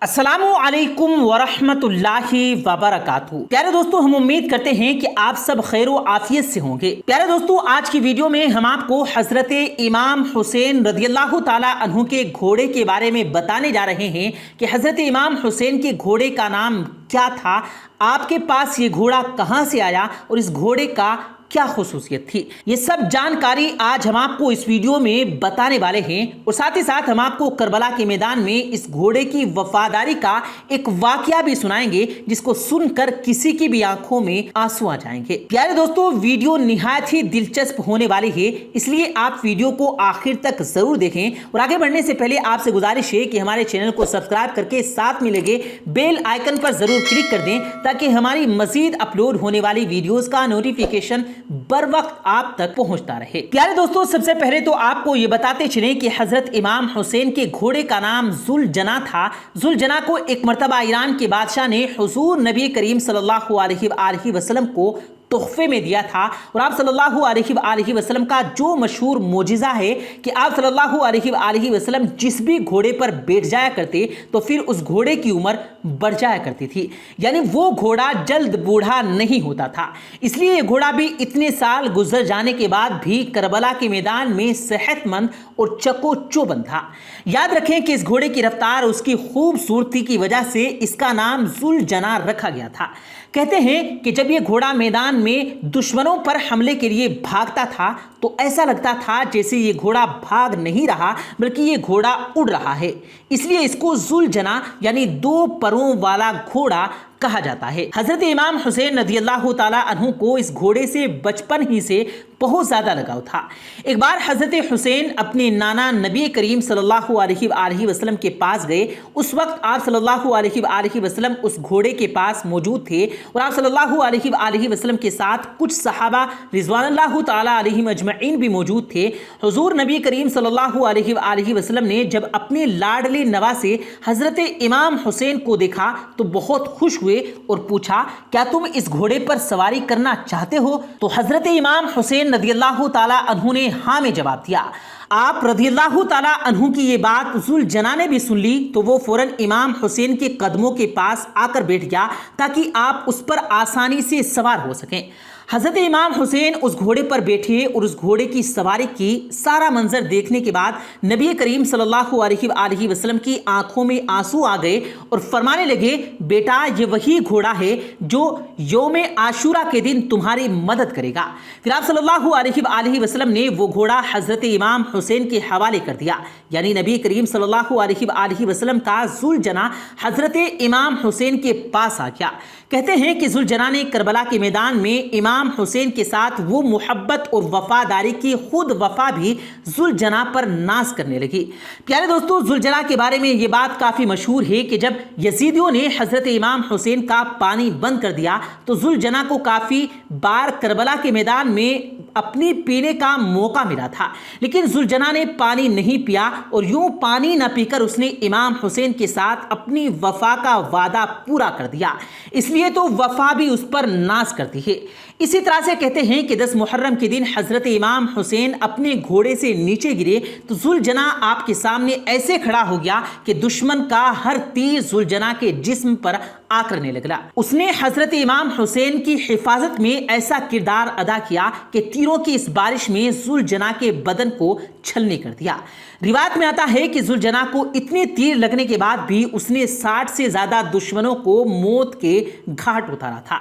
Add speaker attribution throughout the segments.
Speaker 1: السلام علیکم ورحمۃ اللہ وبرکاتہ۔ پیارے دوستو، ہم امید کرتے ہیں کہ آپ سب خیر و عافیت سے ہوں گے۔ پیارے دوستو، آج کی ویڈیو میں ہم آپ کو حضرت امام حسین رضی اللہ تعالی عنہ کے گھوڑے کے بارے میں بتانے جا رہے ہیں کہ حضرت امام حسین کے گھوڑے کا نام کیا تھا، آپ کے پاس یہ گھوڑا کہاں سے آیا اور اس گھوڑے کا کیا خصوصیت تھی۔ یہ سب جانکاری آج ہم آپ کو اس ویڈیو میں بتانے والے ہیں، اور ساتھ ہی ساتھ ہم آپ کو کربلا کے میدان میں اس گھوڑے کی وفاداری کا ایک واقعہ بھی سنائیں گے، جس کو سن کر کسی کی بھی آنکھوں میں آنسو آ جائیں گے۔ پیارے دوستو، ویڈیو نہایت ہی دلچسپ ہونے والی ہے، اس لیے آپ ویڈیو کو آخر تک ضرور دیکھیں، اور آگے بڑھنے سے پہلے آپ سے گزارش ہے کہ ہمارے چینل کو سبسکرائب کر کے ساتھ میں لگے بیل آئیکن پر ضرور کلک کر دیں، تاکہ ہماری مزید اپلوڈ ہونے والی ویڈیوز کا نوٹیفیکیشن بر وقت آپ تک پہنچتا رہے۔ پیارے دوستو، سب سے پہلے تو آپ کو یہ بتاتے چلیں کہ حضرت امام حسین کے گھوڑے کا نام ذوالجناح تھا۔ ذوالجناح کو ایک مرتبہ ایران کے بادشاہ نے حضور نبی کریم صلی اللہ علیہ وآلہ وسلم کو تحفے میں دیا تھا، اور آپ صلی اللہ علیہ وآلہ وسلم کا جو مشہور معجزہ ہے کہ آپ صلی اللہ علیہ وآلہ وسلم جس بھی گھوڑے پر بیٹھ جایا کرتے تو پھر اس گھوڑے کی عمر بڑھ جایا کرتی تھی، یعنی وہ گھوڑا جلد بوڑھا نہیں ہوتا تھا۔ اس لیے یہ گھوڑا بھی اتنے سال گزر جانے کے بعد بھی کربلا کے میدان میں صحت مند اور چکو چوبند تھا۔ یاد رکھیں کہ اس گھوڑے کی رفتار، اس کی خوبصورتی کی وجہ سے اس کا نام ذوالجناح رکھا گیا تھا۔ کہتے ہیں کہ جب یہ گھوڑا میدان میں دشمنوں پر حملے کے لیے بھاگتا تھا تو ایسا لگتا تھا جیسے یہ گھوڑا بھاگ نہیں رہا بلکہ یہ گھوڑا اڑ رہا ہے، اس لیے اس کو ذوالجناح یعنی دو پروں والا گھوڑا کہا جاتا ہے۔ حضرت امام حسین رضی اللہ تعالی عنہ کو اس گھوڑے سے بچپن ہی سے بہت زیادہ لگاؤ تھا۔ ایک بار حضرت حسین اپنے نانا نبی کریم صلی اللہ علیہ وآلہ وسلم کے پاس گئے۔ اس وقت آپ صلی اللہ علیہ وآلہ وسلم اس گھوڑے کے پاس موجود تھے، اور آپ صلی اللہ علیہ وآلہ وسلم کے ساتھ کچھ صحابہ رضوان اللہ تعالی علیہم اجمعین بھی موجود تھے۔ حضور نبی کریم صلی اللہ علیہ وآلہ وسلم نے جب اپنے لاڈلے نواسے حضرت امام حسین کو دیکھا تو بہت خوش ہوئے اور پوچھا، کیا تم اس گھوڑے پر سواری کرنا چاہتے ہو؟ تو حضرت امام حسین رضی اللہ تعالی عنہ نے ہاں میں جواب دیا۔ آپ رضی اللہ تعالی عنہ کی یہ بات ذوالجناح نے بھی سن لی تو وہ فوراً امام حسین کے قدموں کے پاس آ کر بیٹھ گیا تاکہ آپ اس پر آسانی سے سوار ہو سکیں۔ حضرت امام حسین اس گھوڑے پر بیٹھے اور اس گھوڑے کی سواری کی سارا منظر دیکھنے کے بعد نبی کریم صلی اللہ علیہ وآلہ وسلم کی آنکھوں میں آنسو آ گئے اور فرمانے لگے، بیٹا یہ وہی گھوڑا ہے جو یوم عاشورہ کے دن تمہاری مدد کرے گا۔ پھر آپ صلی اللہ علیہ وآلہ وسلم نے وہ گھوڑا حضرت امام حسین کے حوالے کر دیا، یعنی نبی کریم صلی اللہ علیہ وآلہ وسلم کا ذوالجناح حضرت امام حسین کے پاس آ گیا۔ کہتے ہیں کہ ذوالجناح نے کربلا کے میدان میں امام حسین کے ساتھ وہ محبت اور وفاداری کی خود وفا بھی ذوالجناح پر ناز کرنے لگی۔ پیارے دوستو، ذوالجناح کے بارے میں یہ بات کافی مشہور ہے کہ جب یزیدیوں نے حضرت امام حسین کا پانی بند کر دیا تو ذوالجناح کو کافی بار کربلا کے میدان میں اپنی پینے کا موقع ملا تھا، لیکن ذوالجناح نے پانی نہیں پیا، اور یوں پانی نہ پی کر اس نے امام حسین کے ساتھ اپنی وفا کا وعدہ پورا کر دیا، اس لیے تو وفا بھی اس پر ناز کرتی ہے۔ اسی طرح سے کہتے ہیں کہ 10 محرم کے دن حضرت امام حسین اپنے گھوڑے سے نیچے گرے تو ذوالجناح آپ کے سامنے ایسے کھڑا ہو گیا کہ دشمن کا ہر تیر ذوالجناح کے جسم پر آ کرنے لگا۔ اس نے حضرت امام حسین کی حفاظت میں ایسا کردار ادا کیا کہ تیروں کی اس بارش میں ذوالجناح کے بدن کو چھلنی کر دیا۔ روایت میں آتا ہے کہ ذوالجناح کو اتنے تیر لگنے کے بعد بھی اس نے 60 سے زیادہ دشمنوں کو موت کے گھاٹ اتارا تھا۔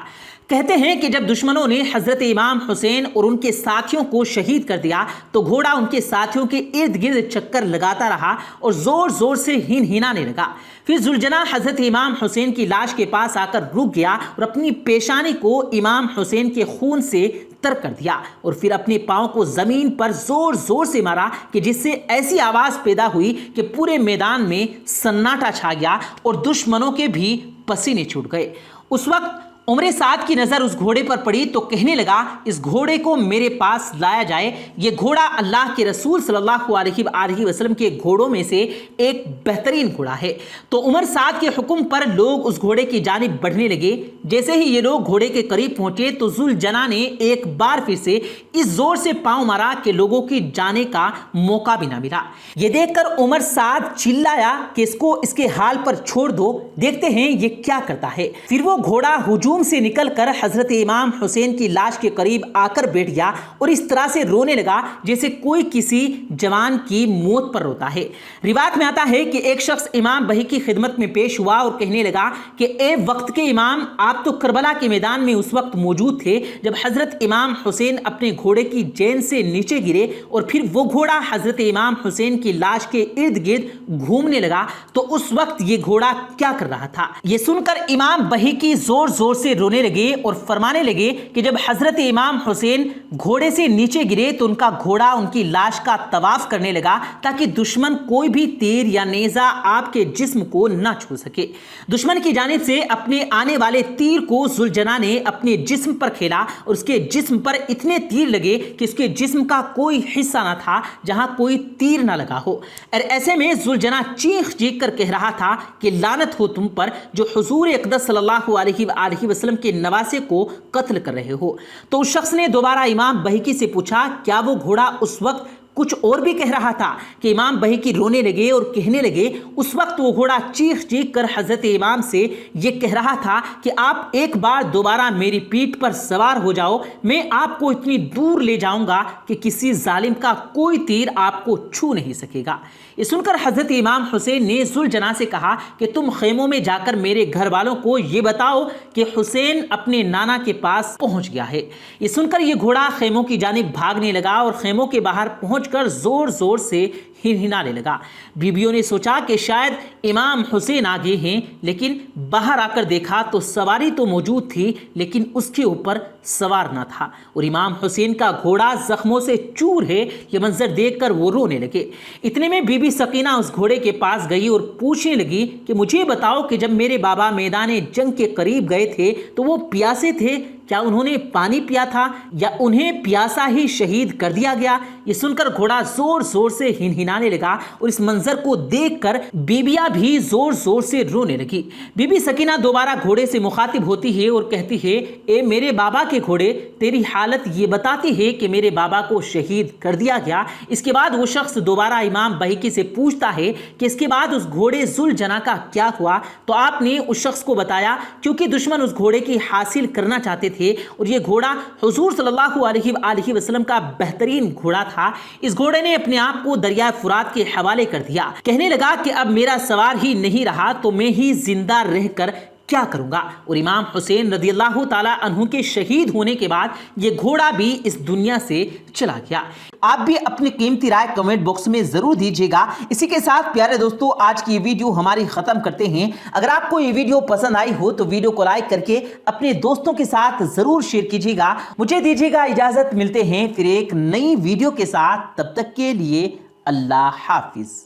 Speaker 1: کہتے ہیں کہ جب دشمنوں نے حضرت امام حسین اور ان کے ساتھیوں کو شہید کر دیا تو گھوڑا ان کے ساتھیوں کے ارد گرد چکر لگاتا رہا اور زور زور سے ہنہنانے لگا۔ پھر ذوالجناح حضرت امام حسین کی لاش کے پاس آ کر رک گیا اور اپنی پیشانی کو امام حسین کے خون سے تر کر دیا، اور پھر اپنے پاؤں کو زمین پر زور زور سے مارا کہ جس سے ایسی آواز پیدا ہوئی کہ پورے میدان میں سناٹا چھا گیا اور دشمنوں کے بھی پسینے چھوٹ گئے۔ اس وقت عمر سعد کی نظر اس گھوڑے پر پڑی تو کہنے لگا اس گھوڑے کو میرے پاس لایا جائے، یہ گھوڑا اللہ کے رسول صلی اللہ علیہ وآلہ وسلم کے گھوڑوں میں سے ایک بہترین گھوڑا ہے۔ تو عمر سعد کے حکم پر لوگ اس گھوڑے کی جانب بڑھنے لگے۔ جیسے ہی یہ لوگ گھوڑے کے قریب پہنچے تو ذوالجناح نے ایک بار پھر سے اس زور سے پاؤں مارا کہ لوگوں کی جانے کا موقع بھی نہ ملا۔ یہ دیکھ کر عمر سعد چلایا کہ اس کو اس کے حال پر چھوڑ دو، دیکھتے ہیں یہ کیا کرتا ہے۔ پھر وہ گھوڑا ہجوم سے نکل کر حضرت امام حسین کی لاش کے قریب آ کر بیٹھ گیا اور اس طرح سے رونے لگا جیسے کوئی کسی جوان کی موت پر روتا ہے۔ روایت میں آتا ہے کہ ایک شخص امام بہی کی خدمت میں پیش ہوا اور کہنے لگا کہ اے وقت کے امام، آپ تو کربلا کے میدان میں اس وقت موجود تھے جب حضرت امام حسین اپنے گھوڑے کی جین سے نیچے گرے اور پھر وہ گھوڑا حضرت امام حسین کی لاش کے ارد گرد گھومنے لگا، تو اس وقت یہ گھوڑا کیا کر رہا تھا؟ یہ سن کر امام بہی کی زور زور سے رونے لگے اور فرمانے لگے کہ جب حضرت امام حسین گھوڑے سے نیچے گرے تو ان کا گھوڑا ان کی لاش کا طواف کرنے لگا تاکہ دشمن کوئی بھی تیر یا نیزہ آپ کے جسم کو نہ چھو سکے۔ دشمن کی جانب سے اپنے آنے والے تیر کو ذوالجناح نے اپنے جسم پر کھیلا اور اس کے جسم پر اتنے تیر لگے کہ اس کے جسم کا کوئی حصہ نہ تھا جہاں کوئی تیر نہ لگا ہو۔ اور ایسے میں ذوالجناح چیخ چیخ کر کہہ رہا تھا کہ لعنت ہو تم پر جو حضور اقدس صلی اللہ علیہ وآلہ وسلم کے نواسے کو قتل کر رہے ہو۔ تو اس شخص نے دوبارہ امام بہیکی سے پوچھا کیا وہ گھوڑا اس وقت کچھ اور بھی کہہ رہا تھا؟ کہ امام بہیکی رونے لگے اور کہنے لگے اس وقت وہ گھوڑا چیخ چیخ کر حضرت امام سے یہ کہہ رہا تھا کہ آپ ایک بار دوبارہ میری پیٹھ پر سوار ہو جاؤ، میں آپ کو اتنی دور لے جاؤں گا کہ کسی ظالم کا کوئی تیر آپ کو چھو نہیں سکے گا۔ یہ سن کر حضرت امام حسین نے ذوالجناح سے کہا کہ تم خیموں میں جا کر میرے گھر والوں کو یہ بتاؤ کہ حسین اپنے نانا کے پاس پہنچ گیا ہے۔ یہ سن کر یہ گھوڑا خیموں کی جانب بھاگنے لگا اور خیموں کے باہر پہنچ کر زور زور سے ہنہنانے لگا۔ بیویوں نے سوچا کہ شاید امام حسین آگے ہیں، لیکن باہر آ کر دیکھا تو سواری تو موجود تھی لیکن اس کے اوپر سوار نہ تھا اور امام حسین کا گھوڑا زخموں سے چور ہے۔ یہ منظر دیکھ کر وہ رونے لگے۔ اتنے میں بی بی سکینہ اس گھوڑے کے پاس گئی اور پوچھنے لگی کہ مجھے بتاؤ کہ جب میرے بابا میدان جنگ کے قریب گئے تھے تو وہ پیاسے تھے، کیا انہوں نے پانی پیا تھا یا انہیں پیاسا ہی شہید کر دیا گیا؟ یہ سن کر گھوڑا زور زور سے ہنہنانے لگا اور اس منظر کو دیکھ کر بیبیاں بھی زور زور سے رونے لگی۔ بی بی سکینہ دوبارہ گھوڑے سے مخاطب ہوتی ہے اور کہتی ہے اے میرے بابا کے گھوڑے، تیری حالت یہ بتاتی ہے کہ میرے بابا کو شہید کر دیا گیا۔ اس کے بعد وہ شخص دوبارہ امام بہیکی سے پوچھتا ہے کہ اس کے بعد اس گھوڑے ذوالجناح کا کیا ہوا؟ تو آپ نے اس شخص کو بتایا کیونکہ دشمن اس گھوڑے کی حاصل کرنا چاہتے تھے اور یہ گھوڑا حضور صلی اللہ علیہ وآلہ وسلم کا بہترین گھوڑا تھا۔ اس گھوڑے نے اپنے آپ کو دریائے فرات کے حوالے کر دیا، کہنے لگا کہ اب میرا سوار ہی نہیں رہا تو میں ہی زندہ رہ کر کیا کروں گا؟ اور امام حسین رضی اللہ تعالیٰ عنہ کے شہید ہونے کے بعد یہ گھوڑا بھی اس دنیا سے چلا گیا۔ آپ بھی اپنی قیمتی رائے کمنٹ باکس میں ضرور دیجیے گا۔ اسی کے ساتھ پیارے دوستو آج کی یہ ویڈیو ہماری ختم کرتے ہیں۔ اگر آپ کو یہ ویڈیو پسند آئی ہو تو ویڈیو کو لائک کر کے اپنے دوستوں کے ساتھ ضرور شیئر کیجیے گا۔ مجھے دیجیے گا اجازت، ملتے ہیں پھر ایک نئی ویڈیو کے ساتھ، تب تک کے لیے اللہ حافظ۔